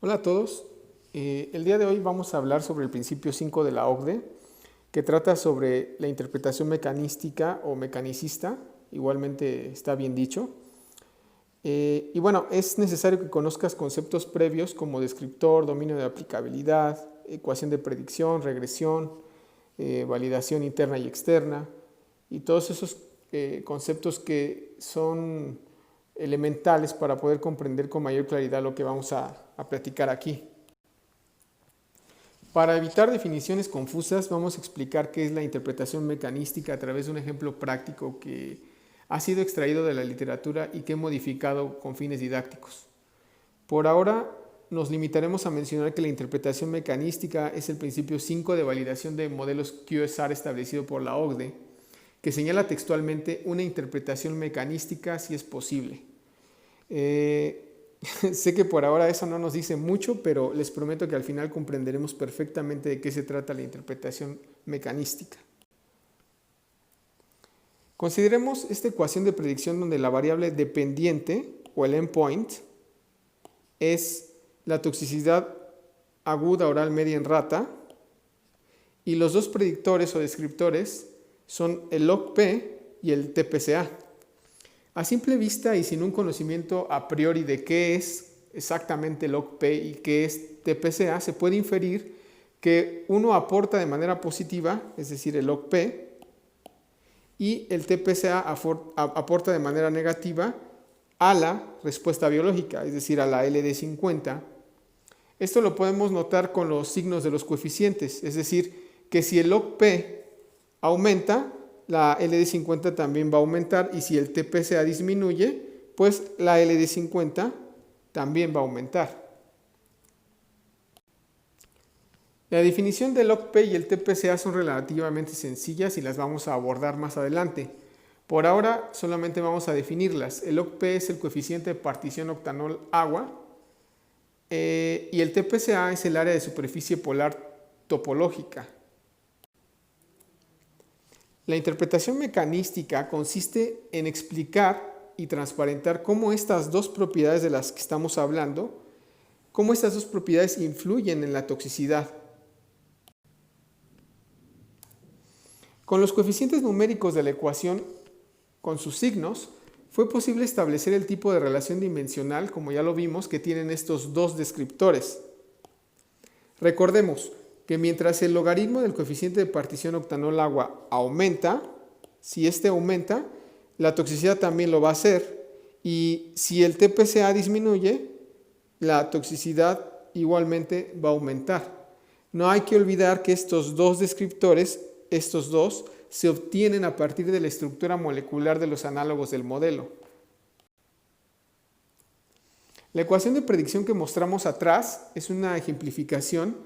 Hola a todos. El día de hoy vamos a hablar sobre el principio 5 de la OCDE, que trata sobre la interpretación mecanística o mecanicista, igualmente está bien dicho. Y bueno, es necesario que conozcas conceptos previos como descriptor, dominio de aplicabilidad, ecuación de predicción, regresión, validación interna y externa, y todos esos conceptos que son elementales para poder comprender con mayor claridad lo que vamos a platicar aquí. Para evitar definiciones confusas, vamos a explicar qué es la interpretación mecanística a través de un ejemplo práctico que ha sido extraído de la literatura y que he modificado con fines didácticos. Por ahora, nos limitaremos a mencionar que la interpretación mecanística es el principio 5 de validación de modelos QSR establecido por la OCDE, que señala textualmente una interpretación mecanística si es posible. Sé que por ahora eso no nos dice mucho, pero les prometo que al final comprenderemos perfectamente de qué se trata la interpretación mecanística. Consideremos esta ecuación de predicción donde la variable dependiente o el endpoint es la toxicidad aguda oral media en rata y los dos predictores o descriptores son el log-P y el TPCA. A simple vista y sin un conocimiento a priori de qué es exactamente log-P y qué es TPCA, se puede inferir que uno aporta de manera positiva, es decir, el log-P, y el TPCA aporta de manera negativa a la respuesta biológica, es decir, a la LD50. Esto lo podemos notar con los signos de los coeficientes, es decir, que si el log-P aumenta, la LD50 también va a aumentar, y si el TPCA disminuye, pues la LD50 también va a aumentar. La definición del log-P y el TPCA son relativamente sencillas y las vamos a abordar más adelante. Por ahora solamente vamos a definirlas. El log-P es el coeficiente de partición octanol-agua y el TPCA es el área de superficie polar topológica. La interpretación mecanística consiste en explicar y transparentar cómo estas dos propiedades de las que estamos hablando, cómo estas dos propiedades influyen en la toxicidad. Con los coeficientes numéricos de la ecuación, con sus signos, fue posible establecer el tipo de relación dimensional, como ya lo vimos, que tienen estos dos descriptores. Recordemos que mientras el logaritmo del coeficiente de partición octanol-agua aumenta, si este aumenta, la toxicidad también lo va a hacer, y si el TPCA disminuye, la toxicidad igualmente va a aumentar. No hay que olvidar que estos dos descriptores, estos dos, se obtienen a partir de la estructura molecular de los análogos del modelo. La ecuación de predicción que mostramos atrás es una ejemplificación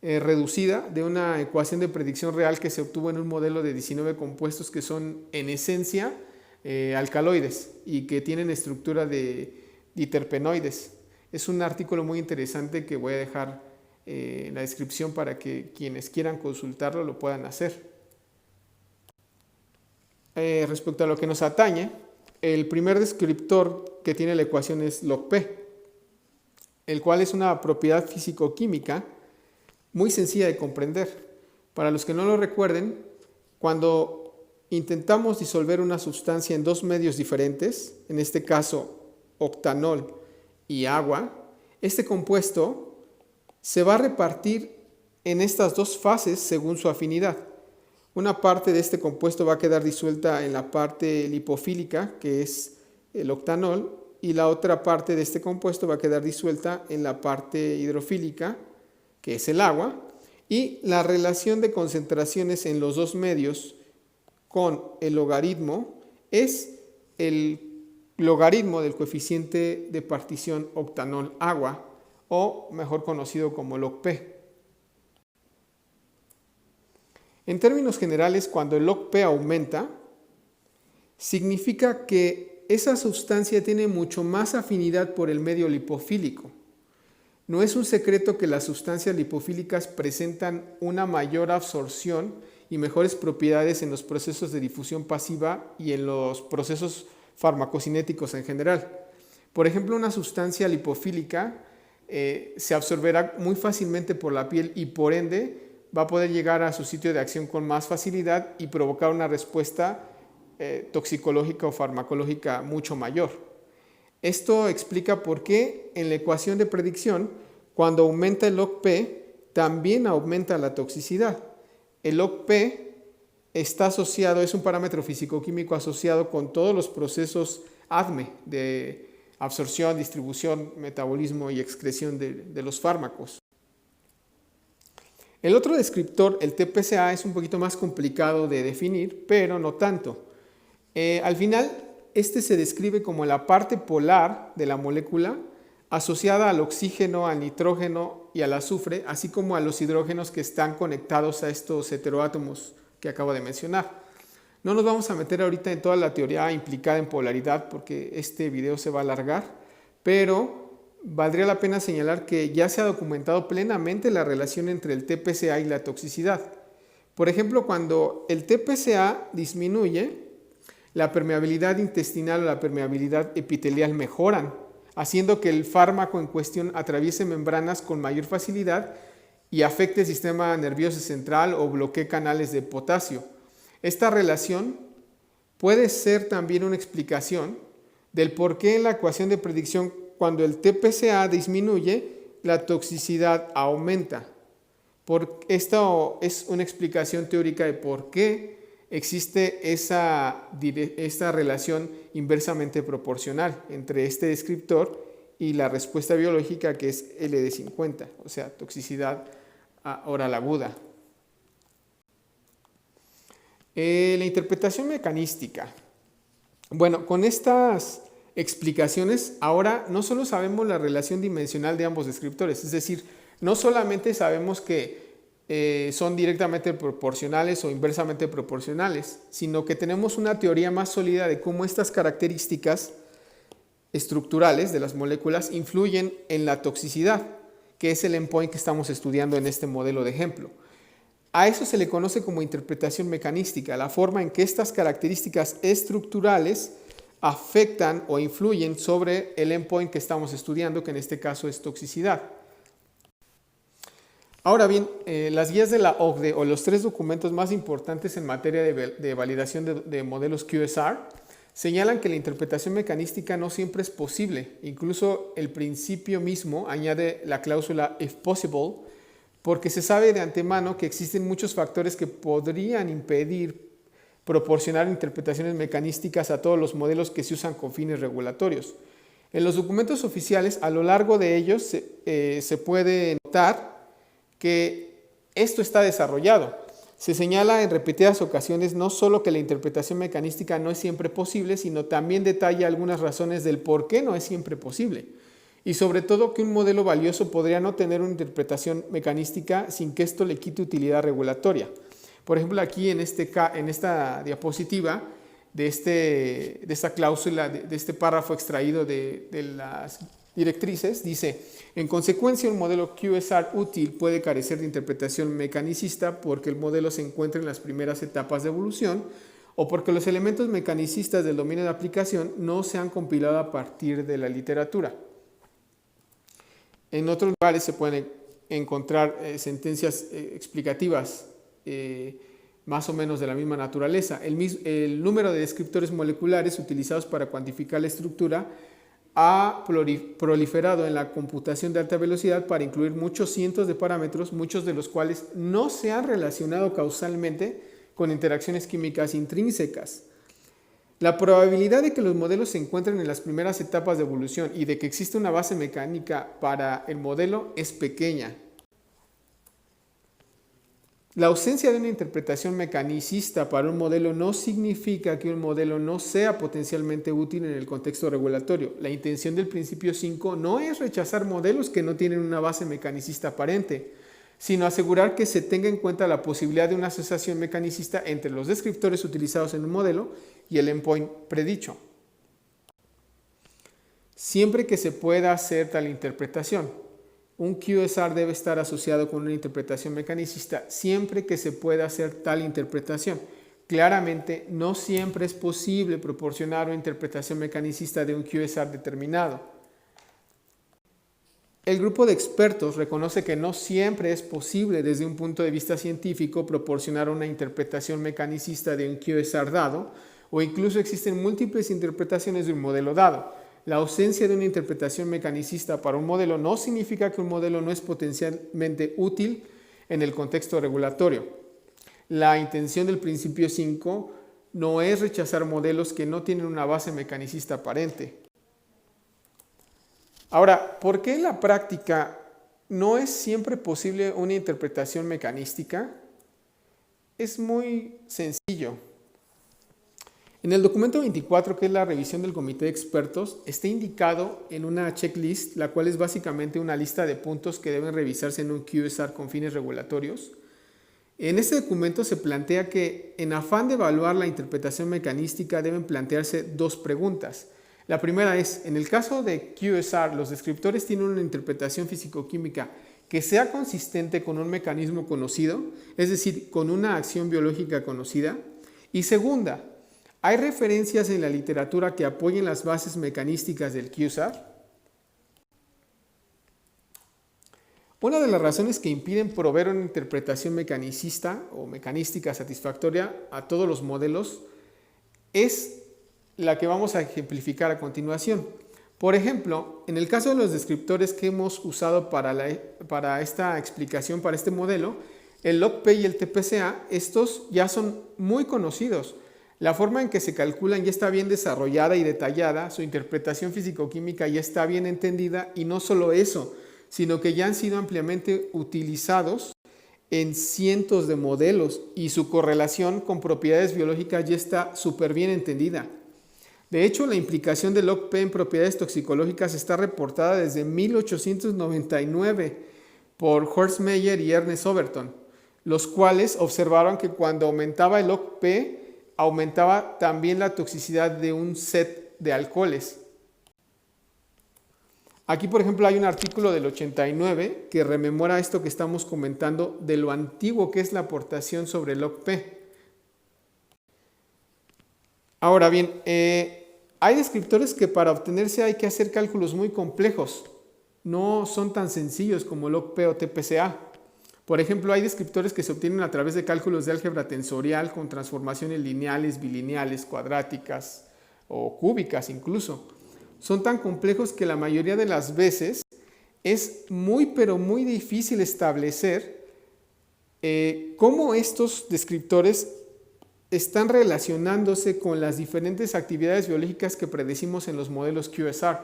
reducida de una ecuación de predicción real que se obtuvo en un modelo de 19 compuestos que son en esencia alcaloides y que tienen estructura de diterpenoides. Es un artículo muy interesante que voy a dejar en la descripción para que quienes quieran consultarlo lo puedan hacer. Respecto a lo que nos atañe, el primer descriptor que tiene la ecuación es log-P, el cual es una propiedad físico-química muy sencilla de comprender. Para los que no lo recuerden, cuando intentamos disolver una sustancia en dos medios diferentes, en este caso octanol y agua, este compuesto se va a repartir en estas dos fases según su afinidad. Una parte de este compuesto va a quedar disuelta en la parte lipofílica, que es el octanol, y la otra parte de este compuesto va a quedar disuelta en la parte hidrofílica, que es el agua, y la relación de concentraciones en los dos medios con el logaritmo es el logaritmo del coeficiente de partición octanol-agua, o mejor conocido como log-P. En términos generales, cuando el log-P aumenta, significa que esa sustancia tiene mucho más afinidad por el medio lipofílico. No es un secreto que las sustancias lipofílicas presentan una mayor absorción y mejores propiedades en los procesos de difusión pasiva y en los procesos farmacocinéticos en general. Por ejemplo, una sustancia lipofílica se absorberá muy fácilmente por la piel y por ende va a poder llegar a su sitio de acción con más facilidad y provocar una respuesta toxicológica o farmacológica mucho mayor. Esto explica por qué en la ecuación de predicción, cuando aumenta el log-P, también aumenta la toxicidad. El log-P está asociado, es un parámetro físico-químico asociado con todos los procesos ADME de absorción, distribución, metabolismo y excreción de los fármacos. El otro descriptor, el TPCA, es un poquito más complicado de definir, pero no tanto. Al final, este se describe como la parte polar de la molécula asociada al oxígeno, al nitrógeno y al azufre, así como a los hidrógenos que están conectados a estos heteroátomos que acabo de mencionar. No nos vamos a meter ahorita en toda la teoría implicada en polaridad porque este video se va a alargar, pero valdría la pena señalar que ya se ha documentado plenamente la relación entre el TPCA y la toxicidad. Por ejemplo, cuando el TPCA disminuye, la permeabilidad intestinal o la permeabilidad epitelial mejoran, haciendo que el fármaco en cuestión atraviese membranas con mayor facilidad y afecte el sistema nervioso central o bloquee canales de potasio. Esta relación puede ser también una explicación del por qué en la ecuación de predicción, cuando el TPCA disminuye, la toxicidad aumenta. Esto es una explicación teórica de por qué existe esta relación inversamente proporcional entre este descriptor y la respuesta biológica, que es LD50, o sea, toxicidad oral aguda. La interpretación mecanística. Bueno, con estas explicaciones, ahora no solo sabemos la relación dimensional de ambos descriptores, es decir, no solamente sabemos que son directamente proporcionales o inversamente proporcionales, sino que tenemos una teoría más sólida de cómo estas características estructurales de las moléculas influyen en la toxicidad, que es el endpoint que estamos estudiando en este modelo de ejemplo. A eso se le conoce como interpretación mecanística, la forma en que estas características estructurales afectan o influyen sobre el endpoint que estamos estudiando, que en este caso es toxicidad. Ahora bien, las guías de la OCDE o los 3 documentos más importantes en materia de validación de modelos QSR señalan que la interpretación mecanística no siempre es posible. Incluso el principio mismo añade la cláusula if possible, porque se sabe de antemano que existen muchos factores que podrían impedir proporcionar interpretaciones mecanísticas a todos los modelos que se usan con fines regulatorios. En los documentos oficiales, a lo largo de ellos, se puede notar que esto está desarrollado. Se señala en repetidas ocasiones no solo que la interpretación mecanística no es siempre posible, sino también detalla algunas razones del por qué no es siempre posible. Y sobre todo que un modelo valioso podría no tener una interpretación mecanística sin que esto le quite utilidad regulatoria. Por ejemplo, aquí en esta diapositiva de esta cláusula, de este párrafo extraído de las directrices, dice: en consecuencia, un modelo QSR útil puede carecer de interpretación mecanicista porque el modelo se encuentra en las primeras etapas de evolución o porque los elementos mecanicistas del dominio de aplicación no se han compilado a partir de la literatura. En otros lugares se pueden encontrar sentencias explicativas más o menos de la misma naturaleza. El número de descriptores moleculares utilizados para cuantificar la estructura ha proliferado en la computación de alta velocidad para incluir muchos cientos de parámetros, muchos de los cuales no se han relacionado causalmente con interacciones químicas intrínsecas. La probabilidad de que los modelos se encuentren en las primeras etapas de evolución y de que exista una base mecánica para el modelo es pequeña. La ausencia de una interpretación mecanicista para un modelo no significa que un modelo no sea potencialmente útil en el contexto regulatorio. La intención del principio 5 no es rechazar modelos que no tienen una base mecanicista aparente, sino asegurar que se tenga en cuenta la posibilidad de una asociación mecanicista entre los descriptores utilizados en un modelo y el endpoint predicho. Siempre que se pueda hacer tal interpretación, un QSR debe estar asociado con una interpretación mecanicista siempre que se pueda hacer tal interpretación. Claramente, no siempre es posible proporcionar una interpretación mecanicista de un QSR determinado. El grupo de expertos reconoce que no siempre es posible desde un punto de vista científico proporcionar una interpretación mecanicista de un QSR dado, o incluso existen múltiples interpretaciones de un modelo dado. La ausencia de una interpretación mecanicista para un modelo no significa que un modelo no es potencialmente útil en el contexto regulatorio. La intención del principio 5 no es rechazar modelos que no tienen una base mecanicista aparente. Ahora, ¿por qué en la práctica no es siempre posible una interpretación mecanística? Es muy sencillo. En el documento 24, que es la revisión del comité de expertos, está indicado en una checklist, la cual es básicamente una lista de puntos que deben revisarse en un QSR con fines regulatorios. En este documento se plantea que, en afán de evaluar la interpretación mecanística, deben plantearse dos preguntas. La primera es, en el caso de QSR, los descriptores tienen una interpretación físico-química que sea consistente con un mecanismo conocido, es decir, con una acción biológica conocida. Y segunda, ¿hay referencias en la literatura que apoyen las bases mecanísticas del QSR? Una de las razones que impiden proveer una interpretación mecanicista o mecanística satisfactoria a todos los modelos es la que vamos a ejemplificar a continuación. Por ejemplo, en el caso de los descriptores que hemos usado para esta explicación, para este modelo, el log-P y el TPCA, estos ya son muy conocidos. La forma en que se calculan ya está bien desarrollada y detallada, su interpretación físico-química ya está bien entendida y no solo eso, sino que ya han sido ampliamente utilizados en cientos de modelos y su correlación con propiedades biológicas ya está súper bien entendida. De hecho, la implicación del log-P en propiedades toxicológicas está reportada desde 1899 por Horst Meyer y Ernest Overton, los cuales observaron que cuando aumentaba el log-P, aumentaba también la toxicidad de un set de alcoholes. Aquí, por ejemplo, hay un artículo del 89 que rememora esto que estamos comentando de lo antiguo que es la aportación sobre el log-P. Ahora bien, hay descriptores que para obtenerse hay que hacer cálculos muy complejos. No son tan sencillos como log-P o TPCA. Por ejemplo, hay descriptores que se obtienen a través de cálculos de álgebra tensorial con transformaciones lineales, bilineales, cuadráticas o cúbicas incluso. Son tan complejos que la mayoría de las veces es pero muy difícil establecer cómo estos descriptores están relacionándose con las diferentes actividades biológicas que predecimos en los modelos QSR.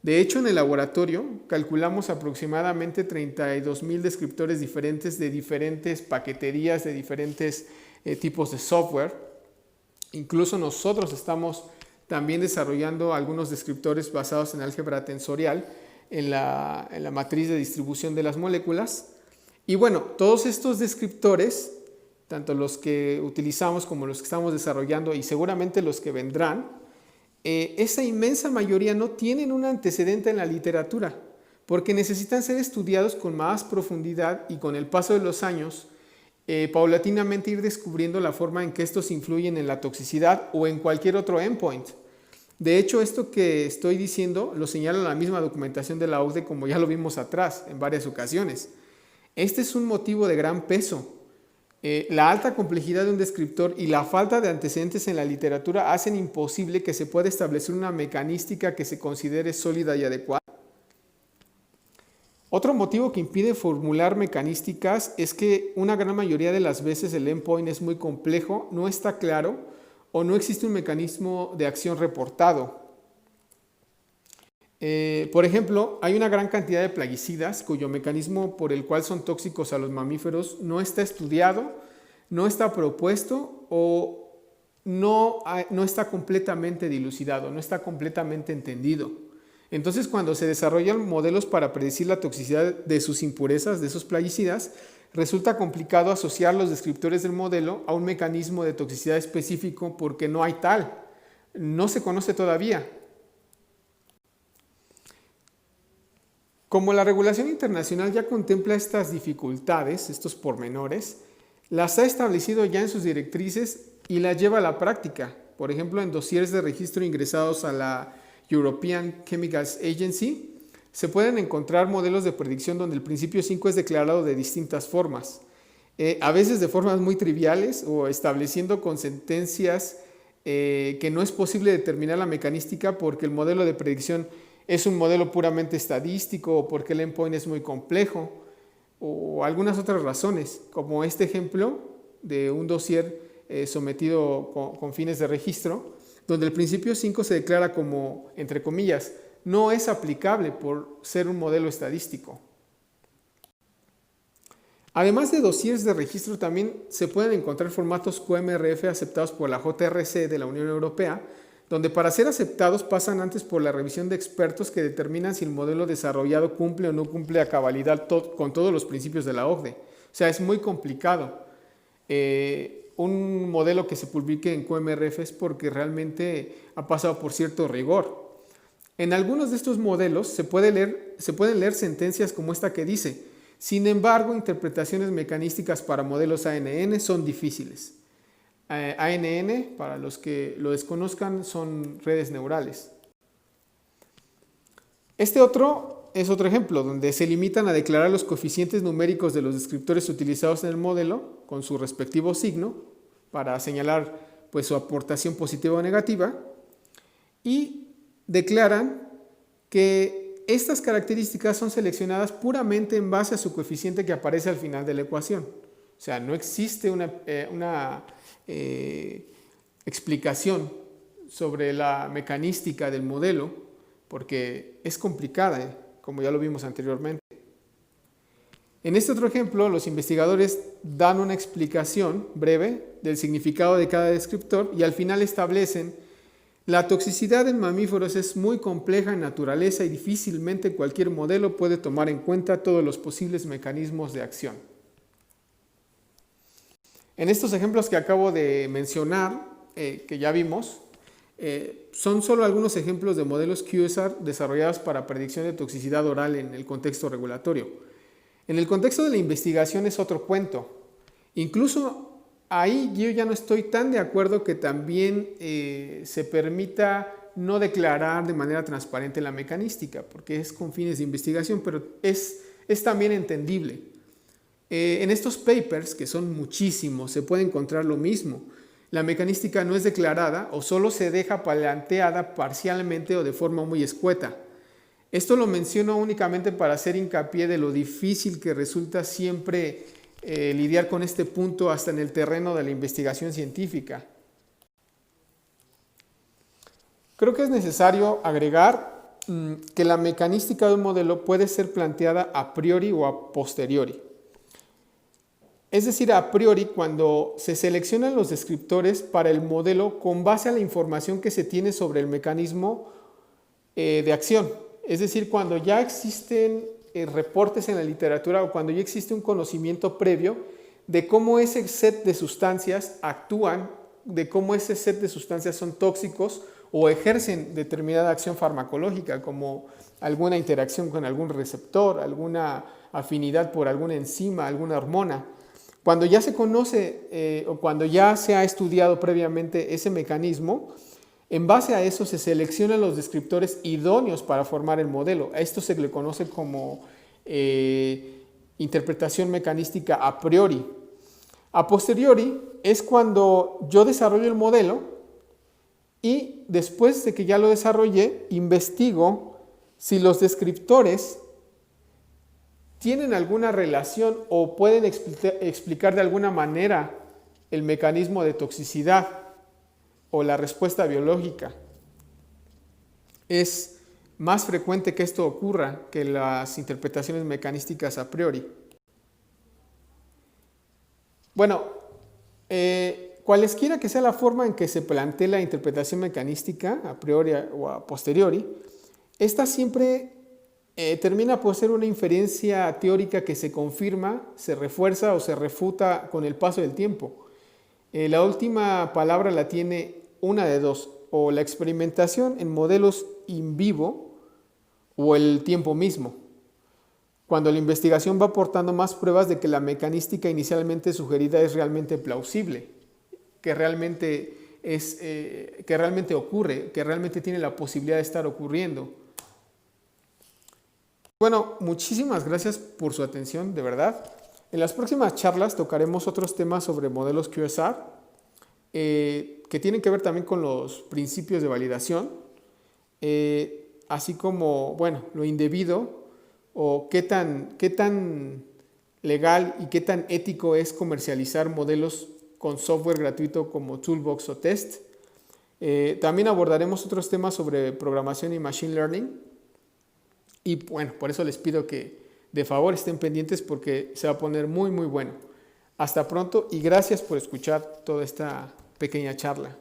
De hecho, en el laboratorio calculamos aproximadamente 32,000 descriptores diferentes de diferentes paqueterías, de diferentes tipos de software. Incluso nosotros estamos también desarrollando algunos descriptores basados en álgebra tensorial en la matriz de distribución de las moléculas. Y bueno, todos estos descriptores, tanto los que utilizamos como los que estamos desarrollando y seguramente los que vendrán, esa inmensa mayoría no tienen un antecedente en la literatura, porque necesitan ser estudiados con más profundidad y con el paso de los años, paulatinamente ir descubriendo la forma en que estos influyen en la toxicidad o en cualquier otro endpoint. De hecho, esto que estoy diciendo lo señala la misma documentación de la OCDE, como ya lo vimos atrás en varias ocasiones. Este es un motivo de gran peso. La alta complejidad de un descriptor y la falta de antecedentes en la literatura hacen imposible que se pueda establecer una mecanística que se considere sólida y adecuada. Otro motivo que impide formular mecanísticas es que una gran mayoría de las veces el endpoint es muy complejo, no está claro o no existe un mecanismo de acción reportado. Por ejemplo, hay una gran cantidad de plaguicidas cuyo mecanismo por el cual son tóxicos a los mamíferos no está estudiado, no está propuesto o no está completamente dilucidado, no está completamente entendido. Entonces, cuando se desarrollan modelos para predecir la toxicidad de sus impurezas, de esos plaguicidas, resulta complicado asociar los descriptores del modelo a un mecanismo de toxicidad específico porque no hay tal, no se conoce todavía. Como la regulación internacional ya contempla estas dificultades, estos pormenores, las ha establecido ya en sus directrices y las lleva a la práctica. Por ejemplo, en dosieres de registro ingresados a la European Chemicals Agency, se pueden encontrar modelos de predicción donde el principio 5 es declarado de distintas formas, a veces de formas muy triviales o estableciendo con sentencias que no es posible determinar la mecanística porque el modelo de predicción es un modelo puramente estadístico o porque el endpoint es muy complejo o algunas otras razones, como este ejemplo de un dossier sometido con fines de registro, donde el principio 5 se declara como, entre comillas, no es aplicable por ser un modelo estadístico. Además de dossiers de registro, también se pueden encontrar formatos QMRF aceptados por la JRC de la Unión Europea, donde para ser aceptados pasan antes por la revisión de expertos que determinan si el modelo desarrollado cumple o no cumple a cabalidad con todos los principios de la OCDE. O sea, es muy complicado. Un modelo que se publique en QMRF es porque realmente ha pasado por cierto rigor. En algunos de estos modelos se pueden leer sentencias como esta que dice: sin embargo, interpretaciones mecanísticas para modelos ANN son difíciles. ANN, para los que lo desconozcan, son redes neurales. Este otro es otro ejemplo, donde se limitan a declarar los coeficientes numéricos de los descriptores utilizados en el modelo, con su respectivo signo, para señalar pues, su aportación positiva o negativa, y declaran que estas características son seleccionadas puramente en base a su coeficiente que aparece al final de la ecuación. O sea, no existe una explicación sobre la mecanística del modelo porque es complicada, como ya lo vimos anteriormente. En este otro ejemplo, los investigadores dan una explicación breve del significado de cada descriptor y al final establecen: la toxicidad en mamíferos es muy compleja en naturaleza y difícilmente cualquier modelo puede tomar en cuenta todos los posibles mecanismos de acción. En estos ejemplos que acabo de mencionar, que ya vimos, son solo algunos ejemplos de modelos QSAR desarrollados para predicción de toxicidad oral en el contexto regulatorio. En el contexto de la investigación es otro cuento. Incluso ahí yo ya no estoy tan de acuerdo que también se permita no declarar de manera transparente la mecanística, porque es con fines de investigación, pero es también entendible. En estos papers, que son muchísimos, se puede encontrar lo mismo. La mecanística no es declarada o solo se deja planteada parcialmente o de forma muy escueta. Esto lo menciono únicamente para hacer hincapié de lo difícil que resulta siempre lidiar con este punto hasta en el terreno de la investigación científica. Creo que es necesario agregar que la mecanística de un modelo puede ser planteada a priori o a posteriori. Es decir, a priori cuando se seleccionan los descriptores para el modelo con base a la información que se tiene sobre el mecanismo de acción. Es decir, cuando ya existen reportes en la literatura o cuando ya existe un conocimiento previo de cómo ese set de sustancias actúan, de cómo ese set de sustancias son tóxicos o ejercen determinada acción farmacológica, como alguna interacción con algún receptor, alguna afinidad por alguna enzima, alguna hormona. Cuando ya se conoce o cuando ya se ha estudiado previamente ese mecanismo, en base a eso se seleccionan los descriptores idóneos para formar el modelo. A esto se le conoce como interpretación mecanística a priori. A posteriori es cuando yo desarrollo el modelo y después de que ya lo desarrollé, investigo si los descriptores tienen alguna relación o pueden explicar de alguna manera el mecanismo de toxicidad o la respuesta biológica. Es más frecuente que esto ocurra que las interpretaciones mecanísticas a priori. Bueno, cualesquiera que sea la forma en que se plantee la interpretación mecanística a priori o a posteriori, esta siempre termina por ser una inferencia teórica que se confirma, se refuerza o se refuta con el paso del tiempo. La última palabra la tiene una de dos: o la experimentación en modelos in vivo o el tiempo mismo, cuando la investigación va aportando más pruebas de que la mecanística inicialmente sugerida es realmente plausible, que realmente ocurre, que realmente tiene la posibilidad de estar ocurriendo. Bueno, muchísimas gracias por su atención, de verdad. En las próximas charlas tocaremos otros temas sobre modelos QSR, que tienen que ver también con los principios de validación, así como, bueno, lo indebido o qué tan legal y qué tan ético es comercializar modelos con software gratuito como Toolbox o Test. También abordaremos otros temas sobre programación y machine learning. Y bueno, por eso les pido que de favor estén pendientes porque se va a poner muy, muy bueno. Hasta pronto y gracias por escuchar toda esta pequeña charla.